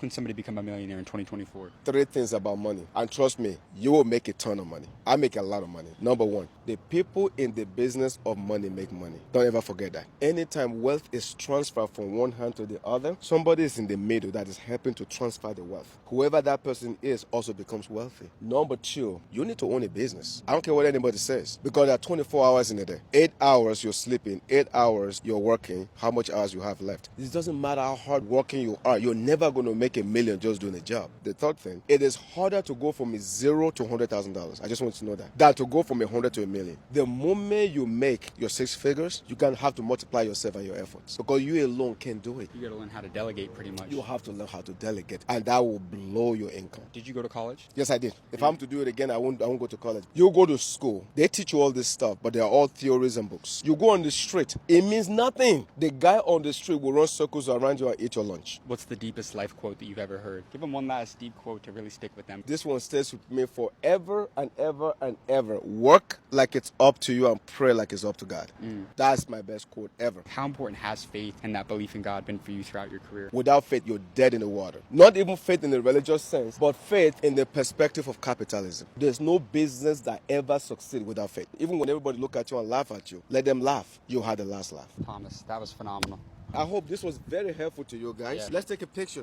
Can somebody become a millionaire in 2024? 3 things about money. And trust me, you will make a ton of money. I make a lot of money. Number 1, the people in the business of money make money. Don't ever forget that. Anytime wealth is transferred from one hand to the other, somebody is in the middle that is helping to transfer the wealth. Whoever that person is also becomes wealthy. Number 2, you need to own a business. I don't care what anybody says, because there are 24 hours in a day. 8 hours you're sleeping, 8 hours you're working. How much hours you have left? It doesn't matter how hard working you are. You're never going to make $1 million just doing a job. The third thing, it is harder to go from $0 to $100,000. I just want you to know that. Than to go from 100 to $1 million. The moment you make your 6 figures, you're going to have to multiply yourself and your efforts, because you alone can't do it. You got to learn how to delegate pretty much. You have to learn how to delegate, and that will blow your income. Did you go to college? Yes, I did. If I'm to do it again, I won't go to college. You go to school. They teach you all this stuff, but they're all theories and books. You go on the street. It means nothing. The guy on the street will run circles around you and eat your lunch. What's the deepest life quote that you've ever heard? Give them one last deep quote to really stick with them. This one stays with me forever and ever and ever. Work like it's up to you and pray like it's up to God. That's my best quote ever. How important has faith and that belief in God been for you throughout your career? Without faith, you're dead in the water. Not even faith in the religious sense, but faith in the perspective of capitalism. There's no business that ever succeeds without faith. Even when everybody look at you and laugh at you, let them laugh. You had the last laugh. Thomas, that was phenomenal. I hope this was very helpful to you guys. Yeah. Let's take a picture.